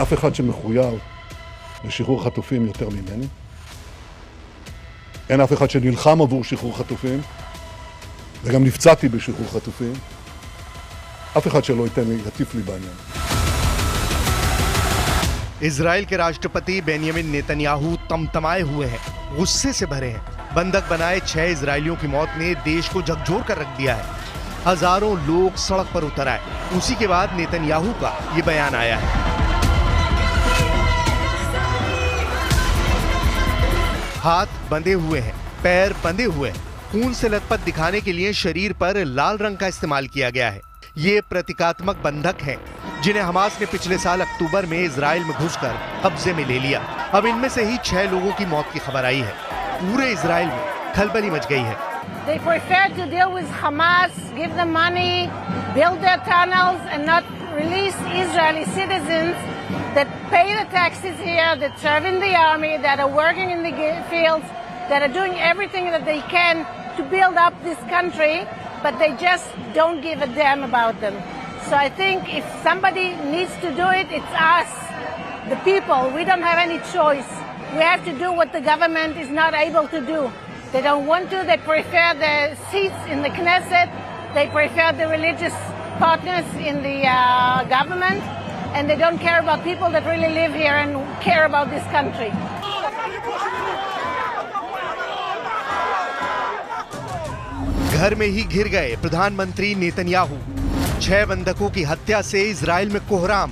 אף אחד שמחויב לשחרור חטופים יותר ממני. אין אף אחד שנלחם עבור שחרור חטופים, וגם נפצעתי בשחרור חטופים. אף אחד שלא יטיף לי בעניין. Israel के राष्ट्रपति Benjamin Netanyahu तमतमाए हुए हैं, गुस्से से भरे हैं। बंधक बनाए 6 इजरायलियों की मौत ने देश को झकझोर कर रख दिया है। हजारों लोग सड़क पर उतर आए। उसी के बाद नेतन्याहू का ये बयान आया है। हाथ बंधे हुए हैं, पैर बंधे हुए हैं। खून से लथपथ दिखाने के लिए शरीर पर लाल रंग का इस्तेमाल किया गया है। ये प्रतीकात्मक बंधक हैं जिन्हें हमास ने पिछले साल अक्टूबर में इजराइल में घुसकर कब्जे में ले लिया। अब इनमें से ही 6 लोगों की मौत की खबर आई है। पूरे इजराइल में खलबली मच गई है। They prefer to deal with Hamas, give them money, build their tunnels, and not release Israeli citizens that pay the taxes here, that serve in the army, that are working in the fields, that are doing everything that they can to build up this country, but they just don't give a damn about them. So I think if somebody needs to do it, it's us, the people. We don't have any choice. We have to do what the government is not able to do. They don't want to. They prefer the seats in the Knesset. They prefer the religious partners in the government. And they don't care about people that really live here and care about this country. घर में ही घिर गए प्रधानमंत्री Netanyahu. 6 बंधकों की हत्या से Israel में कोहराम।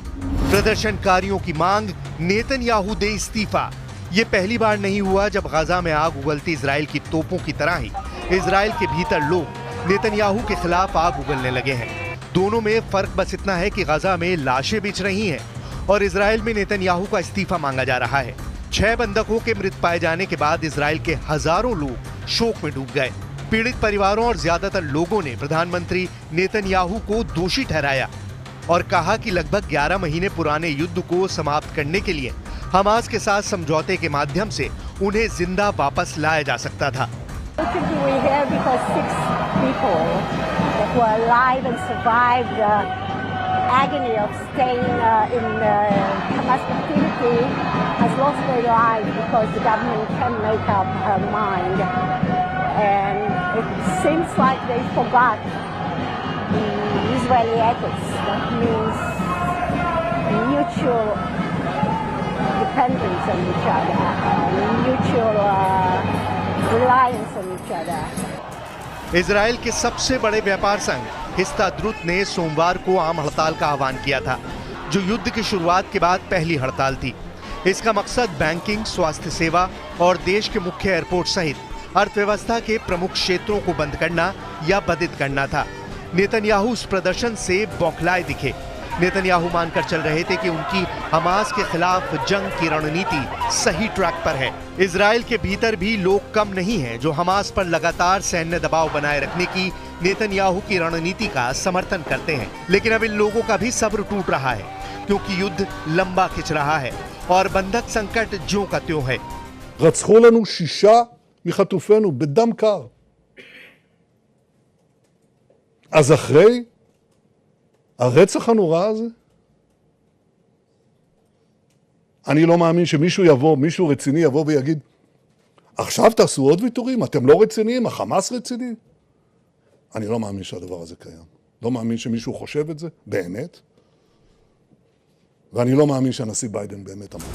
प्रदर्शनकारियों की मांग, नेतन्याहू दे इस्तीफा। ये पहली बार नहीं हुआ जब गाजा में आग उगलती इजराइल की तोपों की तरह ही इजराइल के भीतर लोग नेतन्याहू के खिलाफ आग उगलने लगे हैं। दोनों में फर्क बस इतना है कि गाजा में लाशें बिछ रही हैं और इजराइल में नेतन्याहू का इस्तीफा मांगा जा रहा है। 6 बंधकों के मृत पाए जाने के बाद इजराइल के हजारों लोग शोक में डूब गए। पीड़ित परिवारों और ज्यादातर लोगों ने प्रधानमंत्री नेतन्याहू को दोषी ठहराया और कहा कि लगभग 11 महीने पुराने युद्ध को समाप्त करने के लिए हमास के साथ समझौते के माध्यम से उन्हें जिंदा वापस लाया जा सकता था। And it seems like they forgot the Israeli ethics. That means mutual dependence on each other, mutual reliance on each other. Israel के सबसे बड़े व्यापार संघ हिस्ताद्रुत ने सोमवार को आम हड़ताल का आह्वान किया था, जो युद्ध की शुरुआत के बाद पहली हड़ताल थी। इसका मकसद बैंकिंग, स्वास्थ्य सेवा और देश के मुख्य एयरपोर्ट सहित अर्थव्यवस्था के प्रमुख क्षेत्रों को बंद करना या बाधित करना था। नेतन्याहू उस प्रदर्शन से बौखलाए दिखे। नेतन्याहू मानकर चल रहे थे कि उनकी हमास के खिलाफ जंग की रणनीति सही ट्रैक पर है। इजराइल के भीतर भी लोग कम नहीं हैं जो हमास पर लगातार सैन्य दबाव बनाए रखने की नेतन्याहू की रणनीति का समर्थन करते हैं। लेकिन अब इन लोगों का भी सब्र टूट रहा है क्योंकि युद्ध लंबा खिंच रहा है और बंधक संकट ज्यों का त्यों है। רצחו לנו 6 מחטופינו בדם קר. אז אחרי הרצח הנורא הזה, אני לא מאמין שמישהו יבוא, מישהו רציני יבוא ויגיד, עכשיו תעשו עוד ויתורים, אתם לא רציניים, החמאס רציני. אני לא מאמין שהדבר הזה קיים. לא מאמין שמישהו חושב את זה, באמת. ואני לא מאמין שהנשיא ביידן באמת אמר.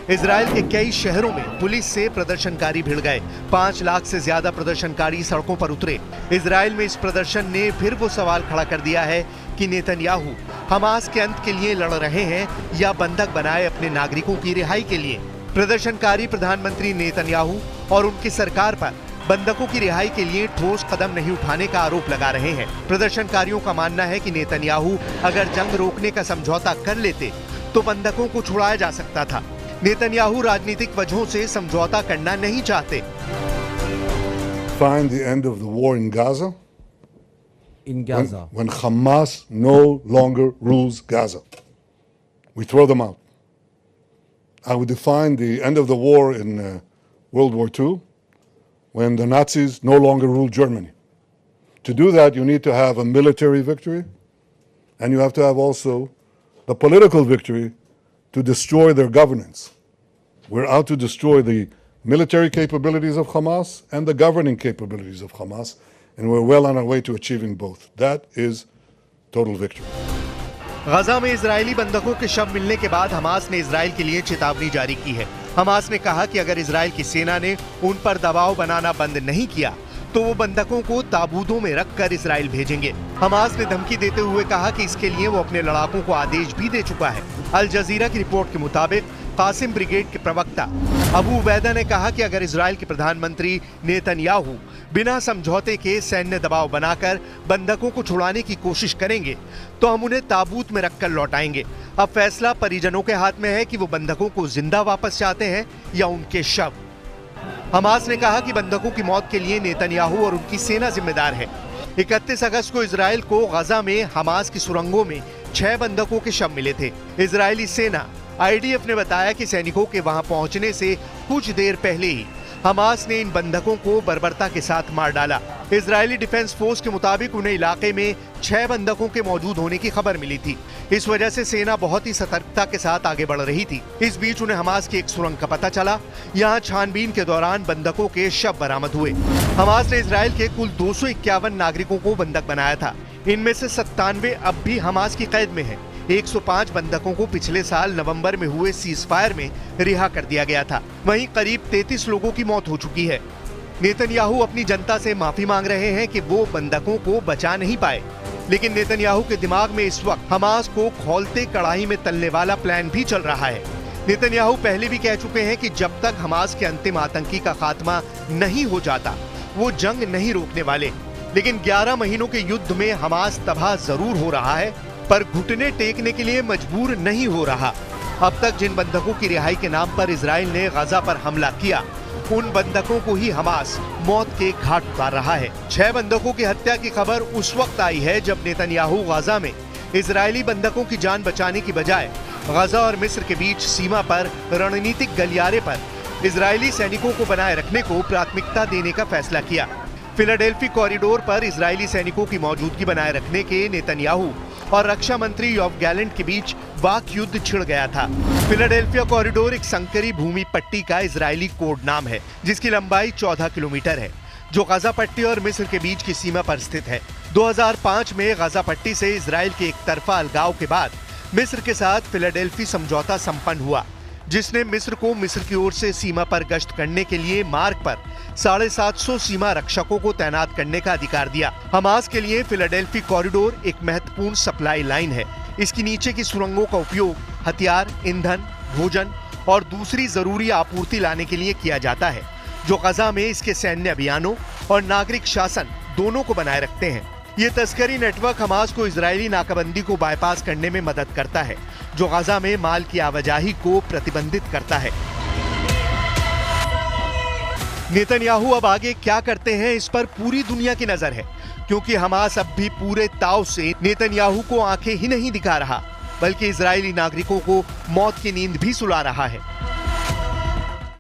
इजराइल के कई शहरों में पुलिस से प्रदर्शनकारी भिड़ गए। 5 लाख से ज्यादा प्रदर्शनकारी सड़कों पर उतरे। इजराइल में इस प्रदर्शन ने फिर वो सवाल खड़ा कर दिया है कि नेतन्याहू हमास के अंत के लिए लड़ रहे हैं या बंधक बनाए अपने नागरिकों की रिहाई के लिए। प्रदर्शनकारी प्रधानमंत्री नेतन्याहू और उनकी सरकार पर बंधकों की रिहाई के लिए ठोस कदम नहीं उठाने का आरोप लगा रहे हैं। प्रदर्शनकारियों का मानना है कि नेतन्याहू अगर जंग रोकने का समझौता कर लेते तो बंधकों को छुड़ाया जा सकता था। नेतन्याहू राजनीतिक वजहों से समझौता करना नहीं चाहते। Find the end of the war in Gaza. In Gaza. When Hamas no longer rules Gaza. We throw them out. I would define the end of the war in World War II when the Nazis no longer rule Germany. To do that, you need to have a military victory, and you have to have also the political victory to destroy their governance. We're out to destroy the military capabilities of Hamas and the governing capabilities of Hamas, and we're well on our way to achieving both. That is total victory. गजा में Israeli बंधकों के शव मिलने के बाद Hamas ने Israel के लिए चेतावनी जारी की है। हमास ने कहा कि अगर इजराइल की सेना ने उन पर दबाव बनाना बंद नहीं किया तो वो बंधकों को ताबूतों में रखकर इजराइल भेजेंगे। हमास ने धमकी देते हुए कहा कि इसके लिए वो अपने लड़ाकों को आदेश भी दे चुका है। अल जजीरा की रिपोर्ट के मुताबिक कासिम ब्रिगेड के प्रवक्ता अबू उबैदा ने कहा कि अगर इजराइल के प्रधानमंत्री नेतन्याहू बिना समझौते के सैन्य दबाव बनाकर बंधकों को छुड़ाने की कोशिश करेंगे तो हम उन्हें ताबूत में रखकर लौटाएंगे। अब फैसला परिजनों के हाथ में है कि वो बंधकों को जिंदा वापस चाहते हैं या उनके शव। हमास ने कहा कि बंधकों की मौत के लिए नेतन्याहू और उनकी सेना जिम्मेदार है। 31 अगस्त को इजराइल को गजा में हमास की सुरंगों में 6 बंधकों के शव मिले थे। इजरायली सेना IDF ने बताया कि सैनिकों के वहां पहुंचने से कुछ देर पहले ही हमास ने इन बंधकों को बर्बरता के साथ मार डाला। इजरायली डिफेंस फोर्स के मुताबिक उन्हें इलाके में 6 बंधकों के मौजूद होने की खबर मिली थी। इस वजह से सेना बहुत ही सतर्कता के साथ आगे बढ़ रही थी। इस बीच उन्हें हमास की एक सुरंग का पता चला। यहाँ छानबीन के दौरान बंधकों के शव बरामद हुए। हमास ने इजराइल के कुल 251 नागरिकों को बंधक बनाया था। इनमें से 97 अब भी हमास की कैद में है। 105 बंधकों को पिछले साल नवंबर में हुए सीजफायर में रिहा कर दिया गया था। वहीं करीब 33 लोगों की मौत हो चुकी है। नेतन्याहू अपनी जनता से माफी मांग रहे हैं कि वो बंधकों को बचा नहीं पाए, लेकिन नेतन्याहू के दिमाग में इस वक्त हमास को खौलते कड़ाही में तलने वाला प्लान भी चल रहा है। नेतन्याहू पहले भी कह चुके हैं कि जब तक हमास के अंतिम आतंकी का खात्मा नहीं हो जाता वो जंग नहीं रोकने वाले। लेकिन 11 महीनों के युद्ध में हमास तबाह जरूर हो रहा है पर घुटने टेकने के लिए मजबूर नहीं हो रहा। अब तक जिन बंधकों की रिहाई के नाम पर इजराइल ने गजा पर हमला किया उन बंधकों को ही हमास मौत के घाट उतार रहा है। 6 बंधकों की हत्या की खबर उस वक्त आई है जब नेतन्याहू गजा में इजरायली बंधकों की जान बचाने की बजाय गजा और मिस्र के बीच सीमा पर रणनीतिक गलियारे पर इजरायली सैनिकों को बनाए रखने को प्राथमिकता देने का फैसला किया। फिलाडेल्फी कॉरिडोर पर इजरायली सैनिकों की मौजूदगी बनाए रखने के नेतन्याहू और रक्षा मंत्री योव गैलेंट के बीच वाक युद्ध छिड़ गया था। फिलाडेल्फिया कॉरिडोर एक संकरी भूमि पट्टी का इजरायली कोड नाम है जिसकी लंबाई 14 किलोमीटर है जो गजा पट्टी और मिस्र के बीच की सीमा पर स्थित है। 2005 में गजा पट्टी से इजराइल के एक तरफा अलगाव के बाद मिस्र के साथ फिलाडेल्फी समझौता संपन्न हुआ जिसने मिस्र को मिस्र की ओर से सीमा पर गश्त करने के लिए मार्ग पर 750 सीमा रक्षकों को तैनात करने का अधिकार दिया। हमास के लिए फिलाडेल्फी कॉरिडोर एक महत्वपूर्ण सप्लाई लाइन है। इसकी नीचे की सुरंगों का उपयोग हथियार, ईंधन, भोजन और दूसरी जरूरी आपूर्ति लाने के लिए किया जाता है जो गजा में इसके सैन्य अभियानों और नागरिक शासन दोनों को बनाए रखते हैं। ये तस्करी नेटवर्क हमास को इजरायली नाकाबंदी को बाईपास करने में मदद करता है जो गजा में माल की आवाजाही को प्रतिबंधित करता है। नेतन्याहू अब आगे क्या करते हैं इस पर पूरी दुनिया की नजर है क्योंकि हमास अब भी पूरे ताव से नेतन्याहू को आंखें ही नहीं दिखा रहा बल्कि इजरायली नागरिकों को मौत की नींद भी सुला रहा है।